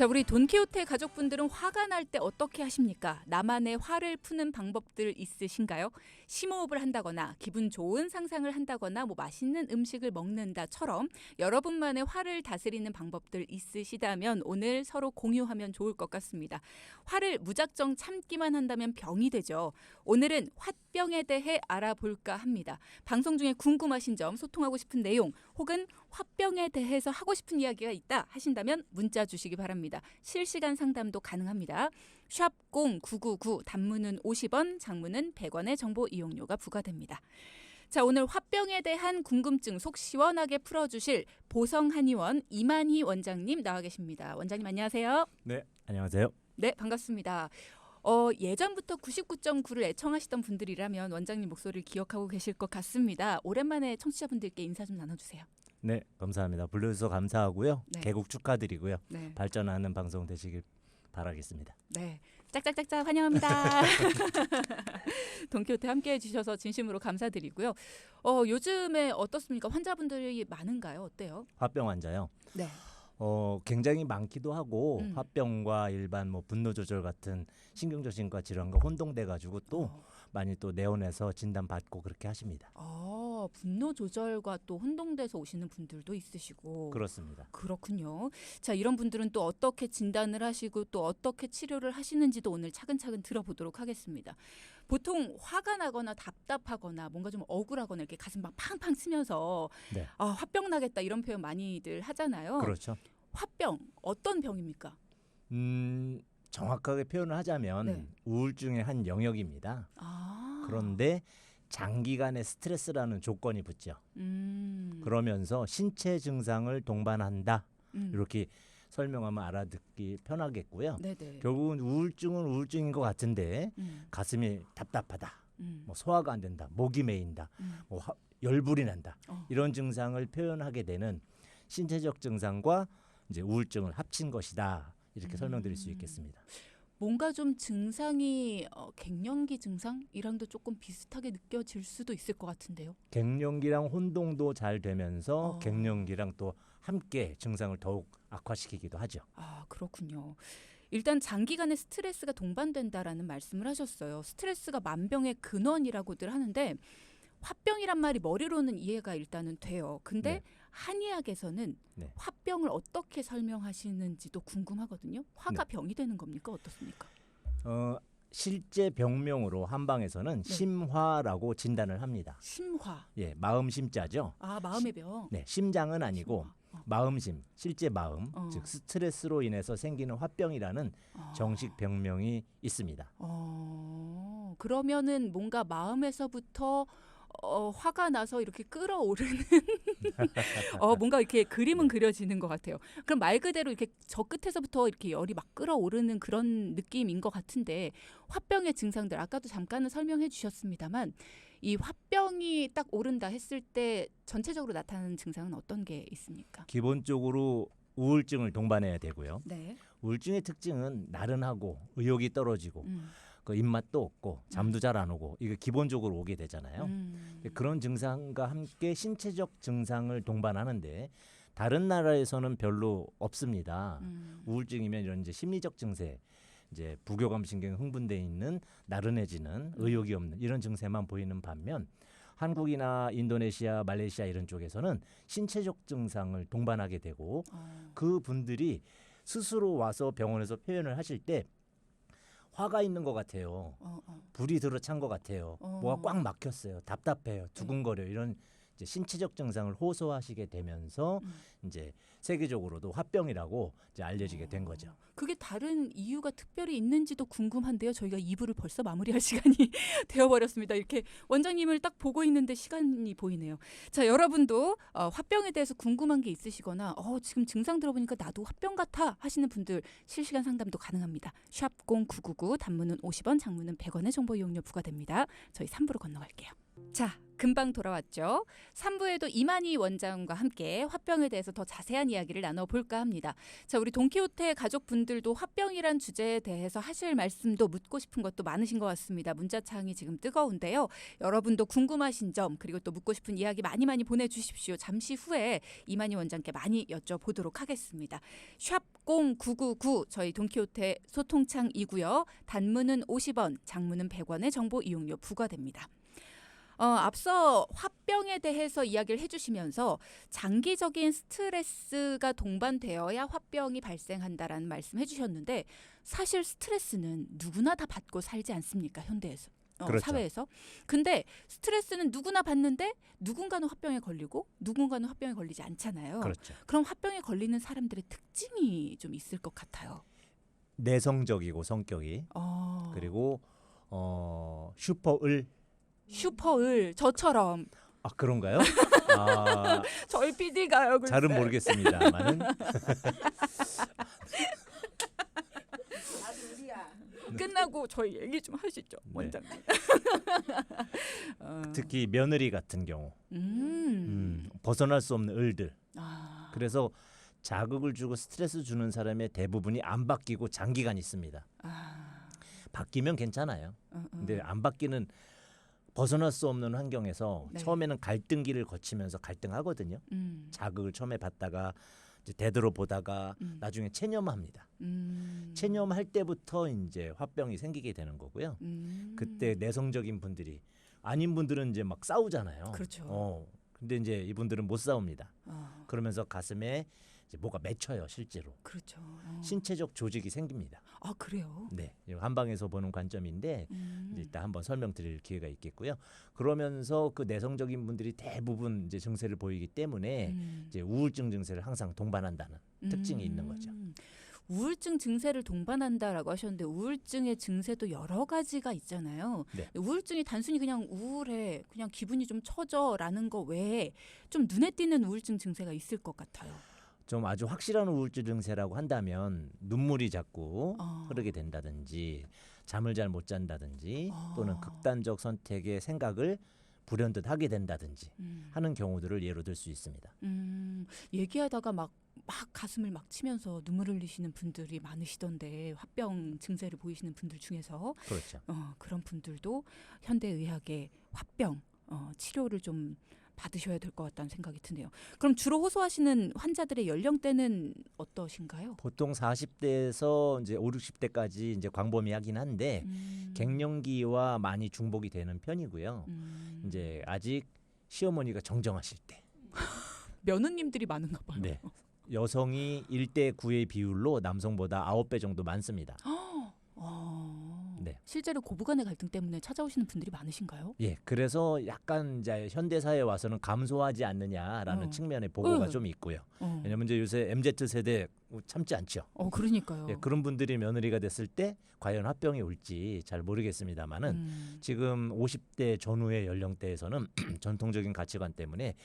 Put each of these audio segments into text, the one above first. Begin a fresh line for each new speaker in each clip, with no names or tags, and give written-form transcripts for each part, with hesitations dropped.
자, 우리 돈키호테 가족분들은 화가 날 때 어떻게 하십니까? 나만의 화를 푸는 방법들 있으신가요? 심호흡을 한다거나 기분 좋은 상상을 한다거나 맛있는 음식을 먹는다처럼 여러분만의 화를 다스리는 방법들 있으시다면 오늘 서로 공유하면 좋을 것 같습니다. 화를 무작정 참기만 한다면 병이 되죠. 오늘은 화병에 대해 알아볼까 합니다. 방송 중에 궁금하신 점, 소통하고 싶은 내용 혹은 화병에 대해서 하고 싶은 이야기가 있다 하신다면 문자 주시기 바랍니다. 실시간 상담도 가능합니다. 샵 0999 단문은 50원, 장문은 100원의 정보 이용료가 부과됩니다. 자, 오늘 화병에 대한 궁금증 속 시원하게 풀어주실 보성한의원 이만희 원장님 나와 계십니다. 원장님 안녕하세요.
네, 안녕하세요.
네, 반갑습니다. 예전부터 99.9를 애청하시던 분들이라면 원장님 목소리를 기억하고 계실 것 같습니다. 오랜만에 청취자분들께 인사 좀 나눠주세요.
네, 감사합니다. 불러주셔서 감사하고요.
네.
개국 축하드리고요.
네.
발전하는 방송 되시길 바라겠습니다.
네, 짝짝짝짝 환영합니다. 돈키호테 함께해 주셔서 진심으로 감사드리고요. 요즘에 어떻습니까? 환자분들이 많은가요? 어때요?
화병 환자요.
네.
굉장히 많기도 하고 화병과 일반 분노 조절 같은 신경정신과 질환과 혼동돼 가지고 또 많이 또 내원해서 진단 받고 그렇게 하십니다.
분노 조절과 또 혼동돼서 오시는 분들도 있으시고.
그렇습니다.
그렇군요. 자, 이런 분들은 또 어떻게 진단을 하시고 또 어떻게 치료를 하시는지도 오늘 차근차근 들어보도록 하겠습니다. 보통 화가 나거나 답답하거나 뭔가 좀 억울하거나 이렇게 가슴 막 팡팡 치면서
네.
화병 나겠다 이런 표현 많이들 하잖아요.
그렇죠.
화병 어떤 병입니까?
정확하게 표현을 하자면
네.
우울증의 한 영역입니다. 그런데 장기간의 스트레스라는 조건이 붙죠. 그러면서 신체 증상을 동반한다. 이렇게 설명하면 알아듣기 편하겠고요.
네네.
결국은 우울증은 우울증인 것 같은데 가슴이 답답하다, 소화가 안 된다, 목이 메인다, 열불이 난다 이런 증상을 표현하게 되는 신체적 증상과 이제 우울증을 합친 것이다. 이렇게 설명드릴 수 있겠습니다.
뭔가 좀 증상이 갱년기 증상이랑도 조금 비슷하게 느껴질 수도 있을 것 같은데요.
갱년기랑 혼동도 잘 되면서 갱년기랑 또 함께 증상을 더욱 악화시키기도 하죠.
그렇군요. 일단 장기간의 스트레스가 동반된다라는 말씀을 하셨어요. 스트레스가 만병의 근원이라고들 하는데 화병이란 말이 머리로는 이해가 일단은 돼요. 근데
네.
한의학에서는
네.
화병을 어떻게 설명하시는지도 궁금하거든요. 화가
네.
병이 되는 겁니까? 어떻습니까?
실제 병명으로 한방에서는 심화라고 진단을 합니다.
심화.
예, 마음 심자죠.
마음의 병.
네, 심장은 아니고 마음심, 실제 마음, 즉 스트레스로 인해서 생기는 화병이라는 정식 병명이 있습니다.
그러면은 뭔가 마음에서부터 화가 나서 이렇게 끓어오르는 뭔가 이렇게 그림은 그려지는 것 같아요. 그럼 말 그대로 이렇게 저 끝에서부터 이렇게 열이 막 끓어오르는 그런 느낌인 것 같은데 화병의 증상들 아까도 잠깐은 설명해 주셨습니다만 이 화병이 딱 오른다 했을 때 전체적으로 나타나는 증상은 어떤 게 있습니까?
기본적으로 우울증을 동반해야 되고요.
네.
우울증의 특징은 나른하고 의욕이 떨어지고 그 입맛도 없고 잠도 잘 안 오고 이거 기본적으로 오게 되잖아요. 그런 증상과 함께 신체적 증상을 동반하는데 다른 나라에서는 별로 없습니다. 우울증이면 이런 이제 심리적 증세, 이제 부교감 신경 흥분돼 있는 나른해지는 의욕이 없는 이런 증세만 보이는 반면 한국이나 인도네시아, 말레이시아 이런 쪽에서는 신체적 증상을 동반하게 되고 그 분들이 스스로 와서 병원에서 표현을 하실 때 화가 있는 것 같아요. 불이 들어찬 것 같아요. 뭐가 꽉 막혔어요. 답답해요. 두근거려요. 이런 이제 신체적 증상을 호소하시게 되면서 이제 세계적으로도 화병이라고 이제 알려지게 된 거죠.
그게 다른 이유가 특별히 있는지도 궁금한데요. 저희가 2부를 벌써 마무리할 시간이 되어버렸습니다. 이렇게 원장님을 딱 보고 있는데 시간이 보이네요. 자, 여러분도 화병에 대해서 궁금한 게 있으시거나 지금 증상 들어보니까 나도 화병 같아 하시는 분들 실시간 상담도 가능합니다. 샵 0999 단문은 50원, 장문은 100원의 정보 이용료 부과됩니다. 저희 3부로 건너갈게요. 자, 금방 돌아왔죠. 3부에도 이만희 원장과 함께 화병에 대해서 더 자세한 이야기를 나눠볼까 합니다. 자, 우리 돈키호테 가족분들도 화병이란 주제에 대해서 하실 말씀도 묻고 싶은 것도 많으신 것 같습니다. 문자창이 지금 뜨거운데요. 여러분도 궁금하신 점 그리고 또 묻고 싶은 이야기 많이 보내주십시오. 잠시 후에 이만희 원장께 많이 여쭤보도록 하겠습니다. 샵 #0999 저희 돈키호테 소통창이고요. 단문은 50원, 장문은 100원의 정보 이용료 부과됩니다. 앞서 화병에 대해서 이야기를 해주시면서 장기적인 스트레스가 동반되어야 화병이 발생한다라는 말씀해 주셨는데 사실 스트레스는 누구나 다 받고 살지 않습니까? 현대에서.
그렇죠.
사회에서. 근데 스트레스는 누구나 받는데 누군가는 화병에 걸리고 누군가는 화병에 걸리지 않잖아요.
그렇죠.
그럼 화병에 걸리는 사람들의 특징이 좀 있을 것 같아요.
내성적이고 성격이 그리고 슈퍼을
슈퍼을 저처럼
그런가요? 아,
저희 PD가요.
잘은 모르겠습니다만은
끝나고 저희 얘기 좀 하시죠,
네.
원장님.
특히 며느리 같은 경우 벗어날 수 없는 을들. 그래서 자극을 주고 스트레스 주는 사람의 대부분이 안 바뀌고 장기간 있습니다. 바뀌면 괜찮아요. 근데 안 바뀌는 벗어날 수 없는 환경에서
네.
처음에는 갈등기를 거치면서 갈등하거든요. 자극을 처음에 받다가 이제 되돌아보다가 나중에 체념합니다. 체념할 때부터 이제 화병이 생기게 되는 거고요. 그때 내성적인 분들이 아닌 분들은 이제 막 싸우잖아요.
그렇죠.
근데 이제 이분들은 못 싸웁니다. 그러면서 가슴에 이제 뭐가 맺혀요, 실제로.
그렇죠.
신체적 조직이 생깁니다.
아, 그래요?
네, 이거 한방에서 보는 관점인데 이제 이따 한번 설명드릴 기회가 있겠고요. 그러면서 그 내성적인 분들이 대부분 이제 증세를 보이기 때문에 이제 우울증 증세를 항상 동반한다는 특징이 있는 거죠.
우울증 증세를 동반한다라고 하셨는데 우울증의 증세도 여러 가지가 있잖아요.
네.
우울증이 단순히 그냥 우울해, 그냥 기분이 좀 처져라는 거 외에 좀 눈에 띄는 우울증 증세가 있을 것 같아요.
좀 아주 확실한 우울증 증세라고 한다면 눈물이 자꾸 흐르게 된다든지 잠을 잘 못 잔다든지 또는 극단적 선택의 생각을 불현듯 하게 된다든지 하는 경우들을 예로 들 수 있습니다.
얘기하다가 막 가슴을 막 치면서 눈물 흘리시는 분들이 많으시던데 화병 증세를 보이시는 분들 중에서
그렇죠.
그런 분들도 현대의학의 화병 치료를 좀 받으셔야 될 것 같다는 생각이 드네요. 그럼 주로 호소하시는 환자들의 연령대는 어떠신가요?
보통 40대에서 이제 5, 60대까지 이제 광범위하긴 한데 갱년기와 많이 중복이 되는 편이고요. 이제 아직 시어머니가 정정하실 때.
며느님들이 많은가 봐요.
네. 여성이 1대 9의 비율로 남성보다 9배 정도 많습니다. 네.
실제로 고부간의 갈등 때문에 찾아오시는 분들이 많으신가요?
예, 그래서 약간 이제 현대 사회에 와서는 감소하지 않느냐라는 측면의 보고가 좀 있고요. 왜냐면 이제 요새 MZ 세대 참지 않죠.
그러니까요.
예, 그런 분들이 며느리가 됐을 때 과연 화병이 올지 잘 모르겠습니다만은 지금 50대 전후의 연령대에서는 전통적인 가치관 때문에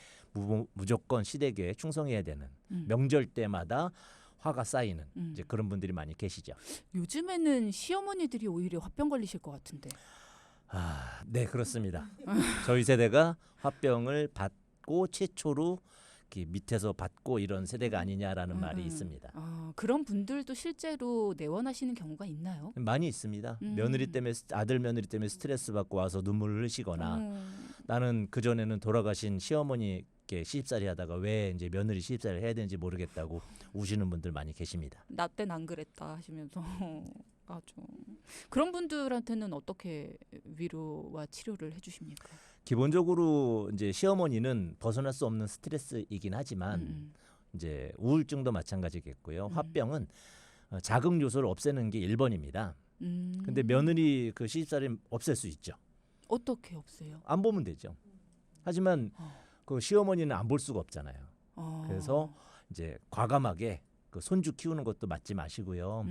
무조건 시댁에 충성해야 되는 명절 때마다 화가 쌓이는 이제 그런 분들이 많이 계시죠.
요즘에는 시어머니들이 오히려 화병 걸리실 것 같은데.
네, 그렇습니다. 저희 세대가 화병을 받고 최초로 밑에서 받고 이런 세대가 아니냐라는 말이 있습니다.
그런 분들도 실제로 내원하시는 경우가 있나요?
많이 있습니다. 며느리 때문에 아들 며느리 때문에 스트레스 받고 와서 눈물을 흘리시거나 나는 그 전에는 돌아가신 시어머니께 시집살이 하다가 왜 이제 며느리 시집살이를 해야 되는지 모르겠다고 우시는 분들 많이 계십니다.
나 땐 안 그랬다 하시면서 아주 그런 분들한테는 어떻게 위로와 치료를 해주십니까?
기본적으로 이제 시어머니는 벗어날 수 없는 스트레스이긴 하지만 이제 우울증도 마찬가지겠고요. 화병은 자극 요소를 없애는 게 1번입니다. 근데 며느리 그 시집살이 없앨 수 있죠.
어떻게 없애요?
안 보면 되죠. 하지만 그 시어머니는 안 볼 수가 없잖아요. 그래서 이제 과감하게 그 손주 키우는 것도 맞지 마시고요.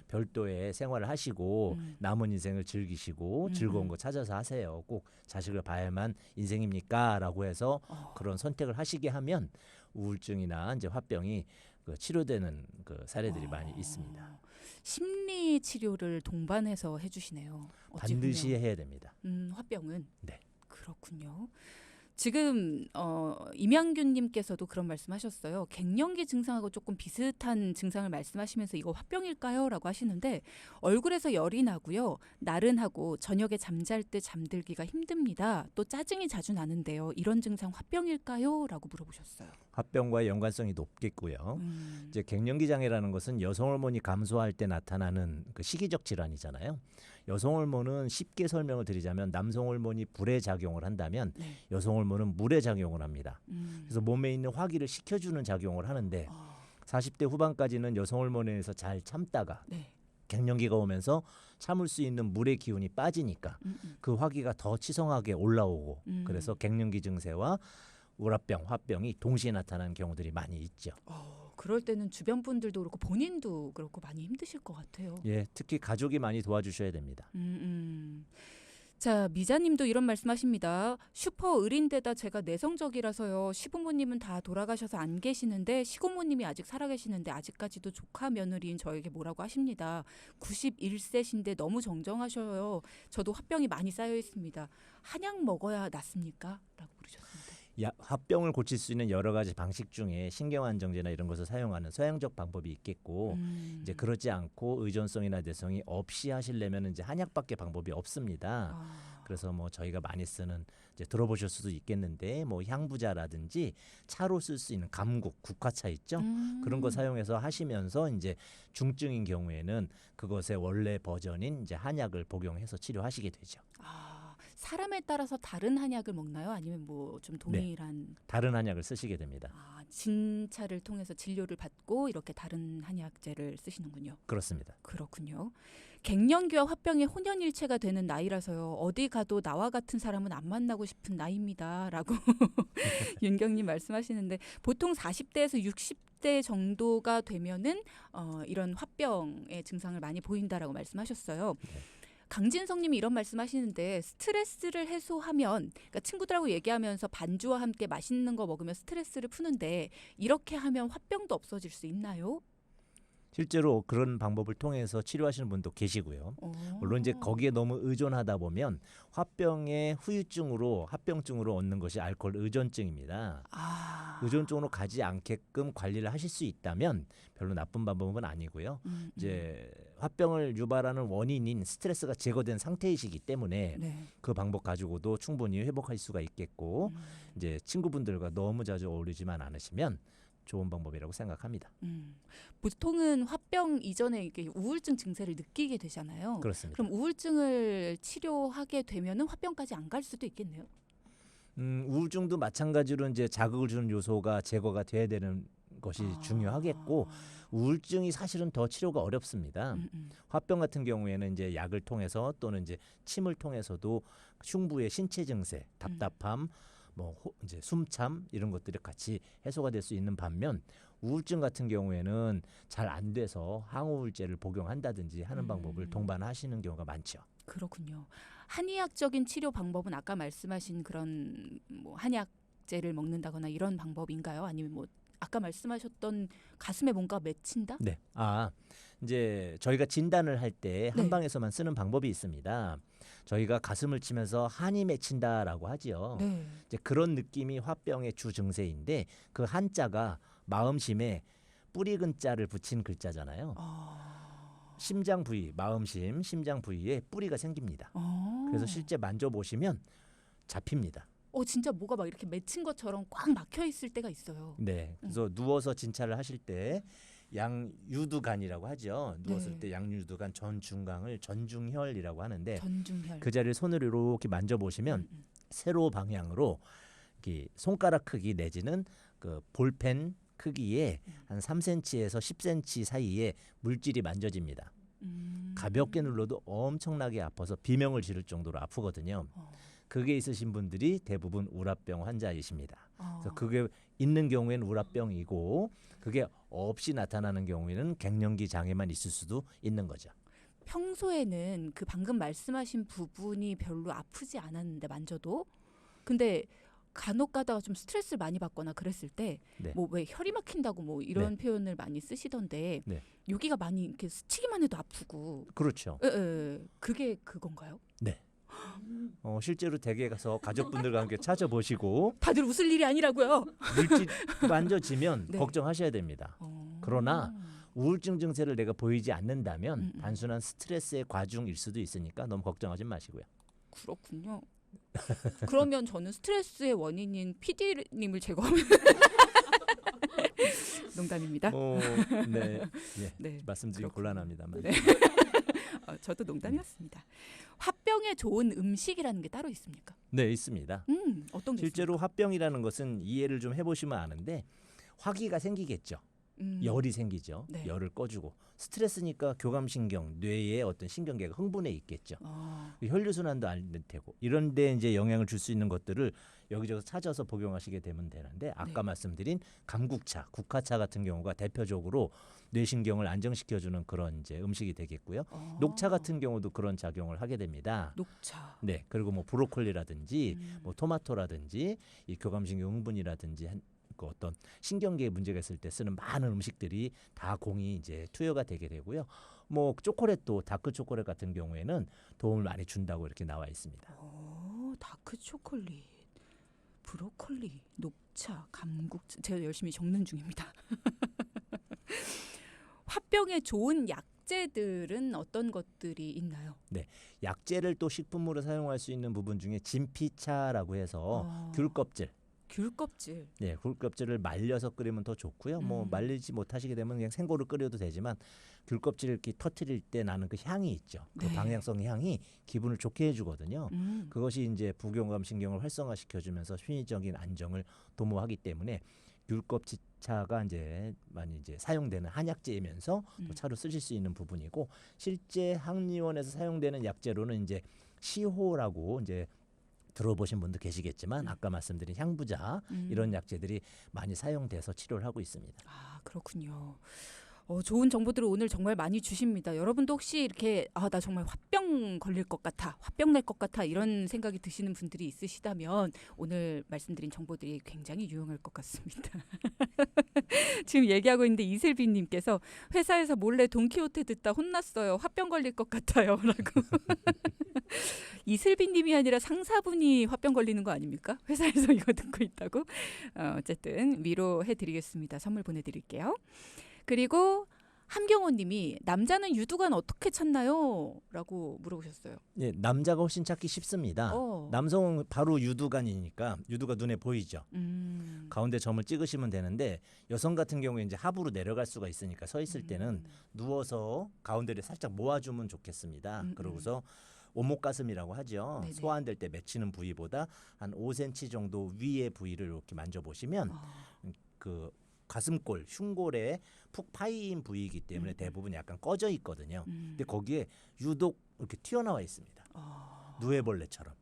별도의 생활을 하시고 남은 인생을 즐기시고 즐거운 거 찾아서 하세요. 꼭 자식을 봐야만 인생입니까? 라고 해서 그런 선택을 하시게 하면 우울증이나 이제 화병이 그 치료되는 그 사례들이 많이 있습니다.
심리 치료를 동반해서 해주시네요.
반드시 해야 됩니다.
화병은?
네.
그렇군요. 지금 임양균님께서도 그런 말씀하셨어요. 갱년기 증상하고 조금 비슷한 증상을 말씀하시면서 이거 화병일까요?라고 하시는데 얼굴에서 열이 나고요, 나른하고 저녁에 잠잘 때 잠들기가 힘듭니다. 또 짜증이 자주 나는데요. 이런 증상 화병일까요?라고 물어보셨어요.
화병과 연관성이 높겠고요. 이제 갱년기 장애라는 것은 여성 호르몬이 감소할 때 나타나는 그 시기적 질환이잖아요. 여성 호르몬은 쉽게 설명을 드리자면 남성 호르몬이 불의 작용을 한다면
네.
여성 호르몬은 물의 작용을 합니다. 그래서 몸에 있는 화기를 식혀주는 작용을 하는데 40대 후반까지는 여성 호르몬에 의해서 잘 참다가
네.
갱년기가 오면서 참을 수 있는 물의 기운이 빠지니까 그 화기가 더 치성하게 올라오고 그래서 갱년기 증세와 우라병, 화병이 동시에 나타나는 경우들이 많이 있죠.
그럴 때는 주변 분들도 그렇고 본인도 그렇고 많이 힘드실 것 같아요.
예, 특히 가족이 많이 도와주셔야 됩니다.
자, 미자님도 이런 말씀하십니다. 슈퍼 을인데다 제가 내성적이라서요. 시부모님은 다 돌아가셔서 안 계시는데 시고모님이 아직 살아계시는데 아직까지도 조카 며느리인 저에게 뭐라고 하십니다. 91세신데 너무 정정하셔요. 저도 화병이 많이 쌓여 있습니다. 한약 먹어야 낫습니까? 라고 물으셨습니다.
화병을 고칠 수 있는 여러 가지 방식 중에 신경안정제나 이런 것을 사용하는 서양적 방법이 있겠고 이제 그렇지 않고 의존성이나 내성이 없이 하시려면 이제 한약밖에 방법이 없습니다. 그래서 뭐 저희가 많이 쓰는 이제 들어보실 수도 있겠는데 뭐 향부자라든지 차로 쓸 수 있는 감국, 국화차 있죠. 그런 거 사용해서 하시면서 이제 중증인 경우에는 그것의 원래 버전인 이제 한약을 복용해서 치료하시게 되죠.
사람에 따라서 다른 한약을 먹나요? 아니면 뭐 좀 동일한?
네, 다른 한약을 쓰시게 됩니다.
진찰을 통해서 진료를 받고 이렇게 다른 한약제를 쓰시는군요.
그렇습니다.
그렇군요. 갱년기와 화병의 혼연일체가 되는 나이라서요. 어디 가도 나와 같은 사람은 안 만나고 싶은 나이입니다. 라고 윤경님 말씀하시는데 보통 40대에서 60대 정도가 되면은 이런 화병의 증상을 많이 보인다라고 말씀하셨어요.
네.
강진성님이 이런 말씀하시는데 스트레스를 해소하면, 그러니까 친구들하고 얘기하면서 반주와 함께 맛있는 거 먹으면 스트레스를 푸는데 이렇게 하면 화병도 없어질 수 있나요?
실제로 그런 방법을 통해서 치료하시는 분도 계시고요. 물론 이제 거기에 너무 의존하다 보면 화병의 후유증으로 합병증으로 얻는 것이 알코올 의존증입니다. 의존증으로 가지 않게끔 관리를 하실 수 있다면 별로 나쁜 방법은 아니고요. 이제 화병을 유발하는 원인인 스트레스가 제거된 상태이시기 때문에 그 방법 가지고도 충분히 회복할 수가 있겠고 이제 친구분들과 너무 자주 어울리지만 않으시면 좋은 방법이라고 생각합니다.
보통은 화병 이전에 이렇게 우울증 증세를 느끼게 되잖아요.
그렇습니다.
그럼 우울증을 치료하게 되면은 화병까지 안 갈 수도 있겠네요.
우울증도 마찬가지로 이제 자극을 주는 요소가 제거가 돼야 되는 것이 중요하겠고 우울증이 사실은 더 치료가 어렵습니다. 화병 같은 경우에는 이제 약을 통해서 또는 이제 침을 통해서도 흉부의 신체 증세, 답답함, 뭐 이제 숨참 이런 것들이 같이 해소가 될 수 있는 반면 우울증 같은 경우에는 잘 안 돼서 항우울제를 복용한다든지 하는 방법을 동반하시는 경우가 많죠.
그렇군요. 한의학적인 치료 방법은 아까 말씀하신 그런 뭐 한약제를 먹는다거나 이런 방법인가요? 아니면 뭐 아까 말씀하셨던 가슴에 뭔가 맺힌다?
네. 이제 저희가 진단을 할 때 한방에서만 쓰는 방법이 있습니다. 저희가 가슴을 치면서 한이 맺힌다라고 하지요. 이제 그런 느낌이 화병의 주 증세인데 그 한자가 마음심에 뿌리 근자를 붙인 글자잖아요. 심장 부위, 마음심, 심장 부위에 뿌리가 생깁니다. 그래서 실제 만져보시면 잡힙니다.
진짜 뭐가 막 이렇게 맺힌 것처럼 꽉 막혀 있을 때가 있어요.
네. 그래서 누워서 진찰을 하실 때 양유두간이라고 하죠. 누웠을 때 양유두간 전중강을 전중혈이라고 하는데
전중혈.
그 자리를 손으로 이렇게 만져보시면 세로 방향으로 이렇게 손가락 크기 내지는 그 볼펜 크기의 한 3cm에서 10cm 사이에 물질이 만져집니다. 가볍게 눌러도 엄청나게 아파서 비명을 지를 정도로 아프거든요. 그게 있으신 분들이 대부분 우라병 환자이십니다. 그래서 그게 있는 경우에는 우라병이고 그게 없이 나타나는 경우에는 갱년기 장애만 있을 수도 있는 거죠.
평소에는 그 방금 말씀하신 부분이 별로 아프지 않았는데 만져도 근데 간혹 가다가 좀 스트레스를 많이 받거나 그랬을 때 뭐 왜 혈이 막힌다고 뭐 이런 표현을 많이 쓰시던데 여기가 많이 이렇게 스치기만 해도 아프고
그렇죠.
그게 그건가요?
네. 실제로 댁에 가서 가족분들과 함께 찾아보시고
다들 웃을 일이 아니라고요.
물집 만져지면
네.
걱정하셔야 됩니다. 그러나 우울증 증세를 내가 보이지 않는다면 단순한 스트레스의 과중일 수도 있으니까 너무 걱정하지 마시고요.
그렇군요. 그러면 저는 스트레스의 원인인 PD님을 제거하면 농담입니다.
네,
네,
말씀드리기
그렇군요.
곤란합니다만.
네. 저도 농담이었습니다. 화병에 좋은 음식이라는 게 따로 있습니까?
네, 있습니다.
어떤 게
실제로 화병이라는 것은 이해를 좀 해보시면 아는데 화기가 생기겠죠.
있습니까?
열이 생기죠.
네.
열을 꺼주고 스트레스니까 교감신경, 뇌의 어떤 신경계가 흥분해 있겠죠. 혈류순환도 안 될 테고 이런데 이제 영향을 줄 수 있는 것들을 여기저기 찾아서 복용하시게 되면 되는데 아까 말씀드린 감국차, 국화차 같은 경우가 대표적으로 뇌신경을 안정시켜주는 그런 이제 음식이 되겠고요. 녹차 같은 경우도 그런 작용을 하게 됩니다.
녹차.
네, 그리고 뭐 브로콜리라든지 뭐 토마토라든지 이 교감신경 흥분이라든지 그 어떤 신경계에 문제가 있을 때 쓰는 많은 음식들이 다 공이 이제 투여가 되게 되고요. 뭐 초콜릿도 다크 초콜릿 같은 경우에는 도움을 많이 준다고 이렇게 나와 있습니다.
다크 초콜릿, 브로콜리, 녹차, 감국차. 제가 열심히 적는 중입니다. 화병에 좋은 약재들은 어떤 것들이 있나요?
약재를 또 식품으로 사용할 수 있는 부분 중에 진피차라고 해서 귤껍질.
귤껍질.
네, 귤껍질을 말려서 끓이면 더 좋고요. 뭐 말리지 못하시게 되면 그냥 생고를 끓여도 되지만 귤껍질을 이렇게 터트릴 때 나는 그 향이 있죠. 그
네.
방향성 향이 기분을 좋게 해주거든요.
음.
그것이 이제 부교감 신경을 활성화시켜주면서 심리적인 안정을 도모하기 때문에 귤껍질차가 이제 많이 이제 사용되는 한약재이면서 또 차로 쓰실 수 있는 부분이고 실제 한의원에서 사용되는 약재로는 이제 시호라고 이제 들어보신 분도 계시겠지만 아까 말씀드린 향부자 이런 약재들이 많이 사용돼서 치료를 하고 있습니다.
그렇군요. 좋은 정보들을 오늘 정말 많이 주십니다. 여러분도 혹시 이렇게 나 정말 화병 걸릴 것 같아, 화병 날 것 같아 이런 생각이 드시는 분들이 있으시다면 오늘 말씀드린 정보들이 굉장히 유용할 것 같습니다. 지금 얘기하고 있는데 이슬비님께서 회사에서 몰래 돈키호테 듣다 혼났어요. 화병 걸릴 것 같아요. 라고. 이슬비님이 아니라 상사분이 화병 걸리는 거 아닙니까? 회사에서 이거 듣고 있다고. 어쨌든 위로해드리겠습니다. 선물 보내드릴게요. 그리고 함경호님이 남자는 유두관 어떻게 찾나요? 라고 물어보셨어요.
예, 남자가 훨씬 찾기 쉽습니다. 남성은 바로 유두관이니까 유두가 눈에 보이죠. 가운데 점을 찍으시면 되는데 여성 같은 경우에 이제 하부로 내려갈 수가 있으니까 서 있을 때는 누워서 가운데를 살짝 모아주면 좋겠습니다. 그러고서 오목가슴이라고 하죠.
네네.
소환될 때 맺히는 부위보다 한 5cm 정도 위의 부위를 이렇게 만져보시면 그 가슴골, 흉골에 푹 파인 부위이기 때문에 대부분 약간 꺼져 있거든요. 근데 거기에 유독 이렇게 튀어나와 있습니다. 누에벌레처럼.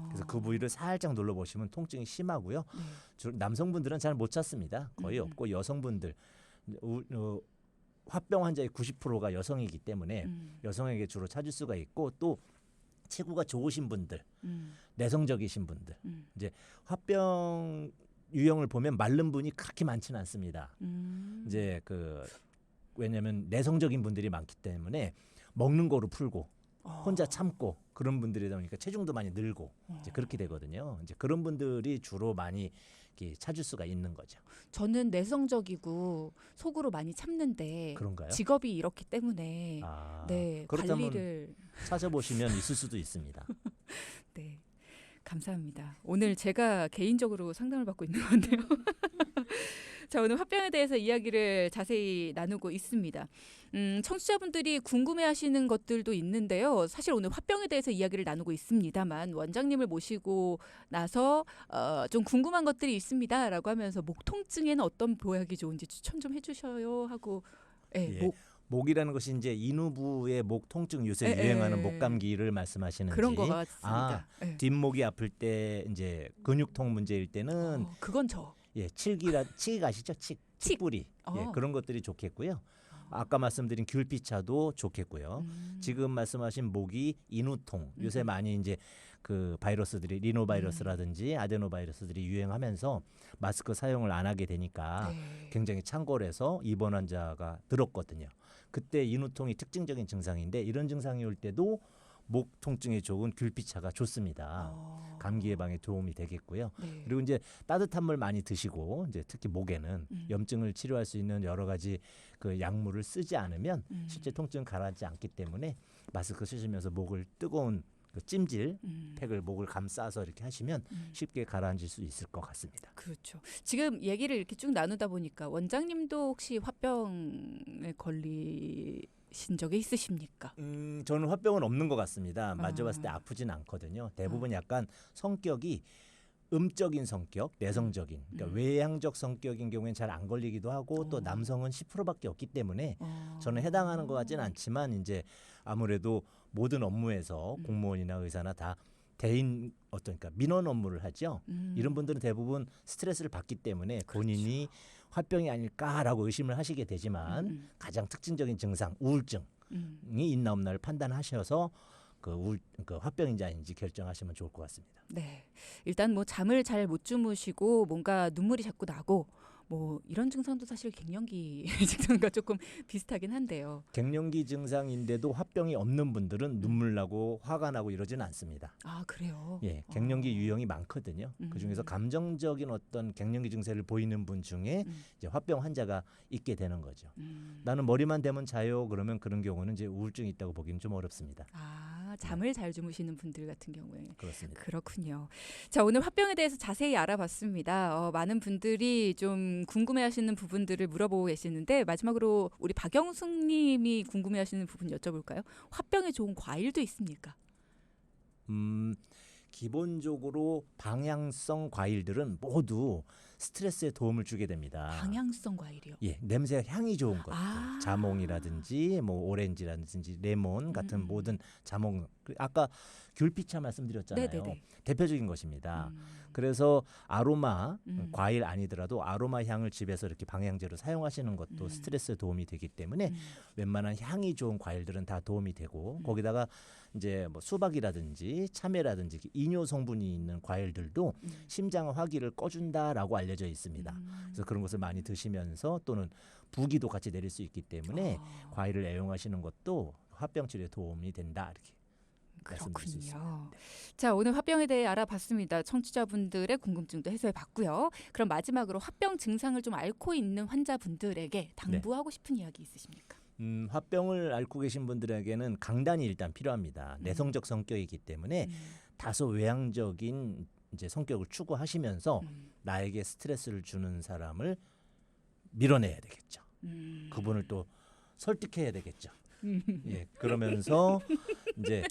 그래서 그 부위를 살짝 눌러보시면 통증이 심하고요. 주로 남성분들은 잘 못 찾습니다. 거의 없고 여성분들 화병 환자의 90%가 여성이기 때문에 여성에게 주로 찾을 수가 있고 또 체구가 좋으신 분들, 내성적이신 분들 이제 화병 유형을 보면 마른 분이 그렇게 많지는 않습니다. 이제 왜냐하면 내성적인 분들이 많기 때문에 먹는 거로 풀고 혼자 참고 그런 분들이다 보니까 체중도 많이 늘고 이제 그렇게 되거든요. 이제 그런 분들이 주로 많이 이렇게 찾을 수가 있는 거죠.
저는 내성적이고 속으로 많이 참는데
그런가요?
직업이 이렇기 때문에 네,
그렇다면
관리를
찾아보시면 있을 수도 있습니다.
네. 감사합니다. 오늘 제가 개인적으로 상담을 받고 있는 건데요. 자, 오늘 화병에 대해서 이야기를 자세히 나누고 있습니다. 청취자분들이 궁금해하시는 것들도 있는데요. 사실 오늘 화병에 대해서 이야기를 나누고 있습니다만 원장님을 모시고 나서 좀 궁금한 것들이 있습니다라고 하면서 목 통증에는 어떤 보약이 좋은지 추천 좀 해주셔요 하고
예. 목이라는 것이 이제 인후부의 목 통증 요새 유행하는 목감기를 말씀하시는지
그런 거 같습니다.
뒷목이 아플 때 이제 근육통 문제일 때는
그건 저.
칙 아시죠? 칡뿌리 그런 것들이 좋겠고요. 아까 말씀드린 귤피차도 좋겠고요. 지금 말씀하신 목이 인후통 요새 많이 이제 그 바이러스들이 리노바이러스라든지 아데노바이러스들이 유행하면서 마스크 사용을 안 하게 되니까 굉장히 창궐해서 입원 환자가 늘었거든요. 그때 인후통이 특징적인 증상인데 이런 증상이 올 때도 목 통증에 좋은 귤피차가 좋습니다. 감기 예방에 도움이 되겠고요.
네.
그리고 이제 따뜻한 물 많이 드시고 이제 특히 목에는 염증을 치료할 수 있는 여러 가지 그 약물을 쓰지 않으면 실제 통증은 가라앉지 않기 때문에 마스크 쓰시면서 목을 뜨거운 그 찜질 팩을 목을 감싸서 이렇게 하시면 쉽게 가라앉을 수 있을 것 같습니다.
그렇죠. 지금 얘기를 이렇게 쭉 나누다 보니까 원장님도 혹시 화병에 걸리신 적이 있으십니까?
저는 화병은 없는 것 같습니다. 만져봤을 때 아프진 않거든요. 대부분 약간 성격이 음적인 성격, 내성적인, 그러니까 외향적 성격인 경우에는 잘 안 걸리기도 하고 또 남성은 10%밖에 없기 때문에 저는 해당하는 것 같지는 않지만 이제 아무래도 모든 업무에서 공무원이나 의사나 다 대인 그러니까 민원 업무를 하죠. 이런 분들은 대부분 스트레스를 받기 때문에 본인이 화병이 아닐까라고 의심을 하시게 되지만 가장 특징적인 증상 우울증이 있나 없나를 판단하셔서 그 화병인지 아닌지 결정하시면 좋을 것 같습니다.
네, 일단 뭐 잠을 잘 못 주무시고 뭔가 눈물이 자꾸 나고 뭐 이런 증상도 사실 갱년기 증상과 조금 비슷하긴 한데요.
갱년기 증상인데도 화병이 없는 분들은 눈물 나고 화가 나고 이러지는 않습니다.
아 그래요?
예, 갱년기 유형이 많거든요. 그 중에서 감정적인 어떤 갱년기 증세를 보이는 분 중에 이제 화병 환자가 있게 되는 거죠. 나는 머리만 대면 자요. 그러면 그런 경우는 이제 우울증이 있다고 보기는 좀 어렵습니다.
아 잠을 잘 주무시는 분들 같은 경우에
그렇습니다.
그렇군요. 자 오늘 화병에 대해서 자세히 알아봤습니다. 많은 분들이 좀 궁금해하시는 부분들을 물어보고 계시는데 마지막으로 우리 박영숙님이 궁금해하시는 부분 여쭤볼까요? 화병에 좋은 과일도 있습니까?
기본적으로 방향성 과일들은 모두 스트레스에 도움을 주게 됩니다.
방향성 과일이요?
예, 냄새 향이 좋은 것들,
아.
자몽이라든지 뭐 오렌지라든지 레몬 같은 모든 자몽. 아까 귤피차 말씀드렸잖아요.
네네네.
대표적인 것입니다. 그래서 아로마 과일 아니더라도 아로마 향을 집에서 이렇게 방향제로 사용하시는 것도 스트레스에 도움이 되기 때문에 웬만한 향이 좋은 과일들은 다 도움이 되고 거기다가 이제 뭐 수박이라든지 참외라든지 이뇨 성분이 있는 과일들도 심장 화기를 꺼준다라고 알려져 있습니다. 그래서 그런 것을 많이 드시면서 또는 부기도 같이 내릴 수 있기 때문에 과일을 애용하시는 것도 화병 치료에 도움이 된다 이렇게.
그렇군요. 자 오늘 화병에 대해 알아봤습니다. 청취자분들의 궁금증도 해소해봤고요. 그럼 마지막으로 화병 증상을 좀 앓고 있는 환자분들에게 당부하고 싶은 이야기 있으십니까?
화병을 앓고 계신 분들에게는 강단이 일단 필요합니다. 내성적 성격이기 때문에 다소 외향적인 이제 성격을 추구하시면서 나에게 스트레스를 주는 사람을 밀어내야 되겠죠. 그분을 또 설득해야 되겠죠. 예, 그러면서 이제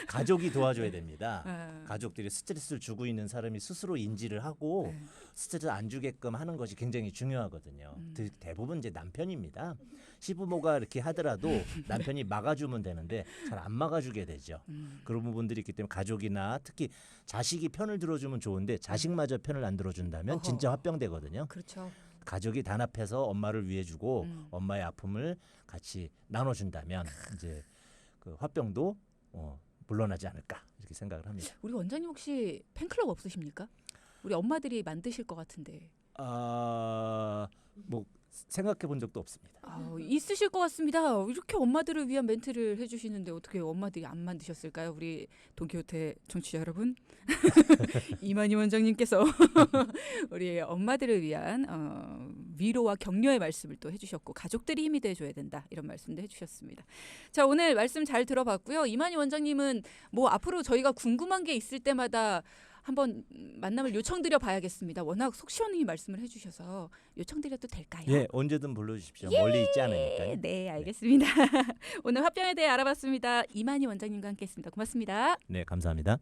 가족이 도와줘야 됩니다. 가족들이 스트레스를 주고 있는 사람이 스스로 인지를 하고 스트레스 안 주게끔 하는 것이 굉장히 중요하거든요. 대부분 이제 남편입니다. 시부모가 이렇게 하더라도 남편이 막아주면 되는데 잘 안 막아주게 되죠. 그런 부분들이 있기 때문에 가족이나 특히 자식이 편을 들어주면 좋은데 자식마저 편을 안 들어준다면 진짜 화병되거든요.
그렇죠.
가족이 단합해서 엄마를 위해주고 엄마의 아픔을 같이 나눠준다면 이제 그 화병도 물러나지 않을까 이렇게 생각을 합니다.
우리 원장님 혹시 팬클럽 없으십니까? 우리 엄마들이 만드실 것 같은데.
뭐 생각해 본 적도 없습니다.
있으실 것 같습니다. 이렇게 엄마들을 위한 멘트를 해주시는데 어떻게 엄마들이 안 만드셨을까요? 우리 돈키호테 청취자 여러분. 이만희 원장님께서 우리 엄마들을 위한 위로와 격려의 말씀을 또 해주셨고 가족들이 힘이 돼줘야 된다 이런 말씀도 해주셨습니다. 자 오늘 말씀 잘 들어봤고요. 이만희 원장님은 뭐 앞으로 저희가 궁금한 게 있을 때마다 한번 만남을 요청드려 봐야겠습니다. 워낙 속 시원히 말씀을 해주셔서 요청드려도 될까요?
예, 언제든 불러주십시오. 멀리 있지 않으니까요.
네, 알겠습니다. 오늘 화병에 대해 알아봤습니다. 이만희 원장님과 함께했습니다. 고맙습니다.
네, 감사합니다.